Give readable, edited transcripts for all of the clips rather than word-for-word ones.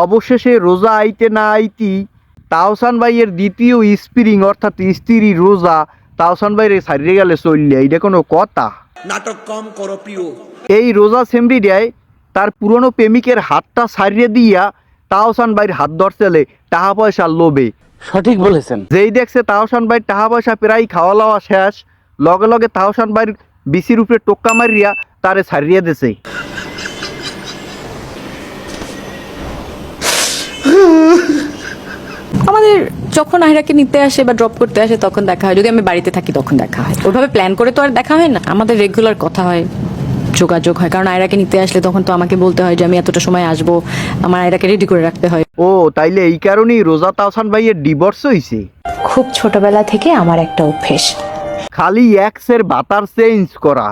অবশেষে রোজা আইতে না আইতি তাহসান ভাইয়ের দ্বিতীয় স্প্রিং অর্থাৎ স্ত্রী রোজা তাহসান ভাইয়ের ছাড়িয়ে গেলে চললে এইটা কোনো কথা? নাটক কম করো প্রিয়। এই রোজা সেমরিডায় তার পুরনো প্রেমিকের হাতটা ছাড়িয়ে দিয়া তাহসান ভাইয়ের হাত ধরছেলে টাকা পয়সার লোভে। সঠিক বলেছেন। যেই দেখছে তাহসান ভাইয়ের টাকা পয়সা প্রায় খাওয়া লওয়া শেষ, লগে লগে তাহসান ভাইয়ের বিসির উপরে টোক্কা মারিয়া তারে ছাড়িয়ে দিছে। আমাদের যখন আহিরাকে নিতে আসে বা ড্রপ করতে আসে তখন দেখা হয়, যদি আমি বাড়িতে থাকি তখন দেখা হয়। ওইভাবে প্ল্যান করে তো আর দেখা হয় না, আমাদের রেগুলার কথা হয়, যোগাযোগ হয়। কারণ আয়রাকে নিতে আসলে তখন তো আমাকে বলতে হয় যে আমি এতটা সময় আসবো, আমার আয়রাকে রেডি করে রাখতে হয়। ও তাইলে এই কারণেই রোজা তাহসান ভাইয়ের ডিভোর্স হইছে। খুব ছোটবেলা থেকে আমার একটা অভ্যেস, খালি এক্সের বাতার চেঞ্জ করা।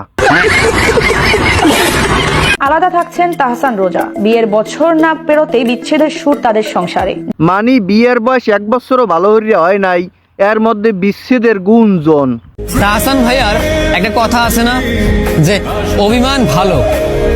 আলাদা থাকছেন তাহসান রোজা, বিয়ের বছর না পেরোতেই বিচ্ছেদের সুর তাদের সংসারে। মানে বিয়ের বয়স 1 বছরও ভালো হইয়া হয় নাই, এর মধ্যে বিচ্ছেদের গুঞ্জন। তাহসান ভাইয়ার একটা কথা আছে না যে অভিমান ভালো,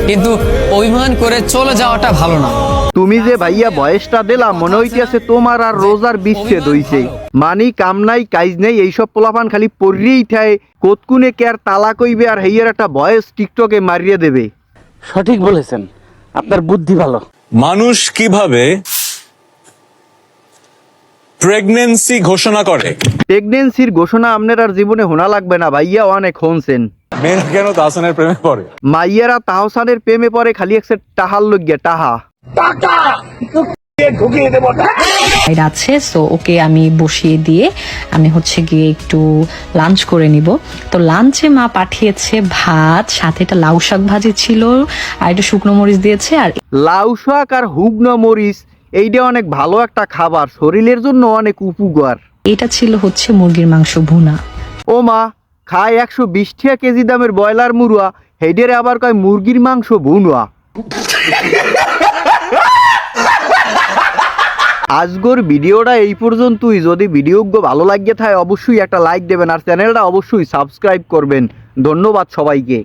কিন্তু অভিমান করে চলে যাওয়াটা ভালো না। তুমি যে ভাইয়া বয়সটা দিলা মনে হইতেছে তোমার আর রোজার বিচ্ছেদ হইছে। মানি কাম নাই কাজ নেই, এইসব পোলাপান খালি পড়িয়েই থাকে, কতকুনে কে আর তালা কইবে আর হেইয়ার একটা বয়স টিকটকে মারিয়ে দেবে। সঠিক বলেছেন, আপনার বুদ্ধি ভালো। মানুষ কিভাবে প্রেগন্যান্সি ঘোষণা করে? প্রেগনেন্সির ঘোষণা আপনার আর জীবনে হোনা লাগবে না, ভাইয়া অনেক হনছেন। মেয়েরা কেন তাহসানের প্রেমে পড়ে? মাইয়ারা তাহসানের প্রেমে পড়ে খালি একসে টাহার লইয়া টাহা। আছে, সো ওকে আমি বসিয়ে দিয়ে আমি হচ্ছে গিয়ে একটু লাঞ্চ করে নিব। তো লাঞ্চে মা পাঠিয়েছে ভাত, সাথে একটা লাউ শাক ভাজি ছিল, আর একটু শুকনো মরিচ দিয়েছে। আর লাউ শাক আর হুগনো মরিচ এইটা অনেক ভালো একটা খাবার, শরীরের জন্য অনেক উপকার। এটা ছিল হচ্ছে মুরগির মাংস ভুনা। ও মা, খায় 120 টাকা কেজি দামের ব্রয়লার মুরুয়া, হেডের আবার কয় মুরগির মাংস ভুনুয়া। আজকের ভিডিওটা এই পর্যন্তই। যদি ভিডিওগুলো ভালো লাগে থাকে অবশ্যই একটা লাইক দেবেন আর চ্যানেলটা অবশ্যই সাবস্ক্রাইব করবেন। ধন্যবাদ সবাইকে।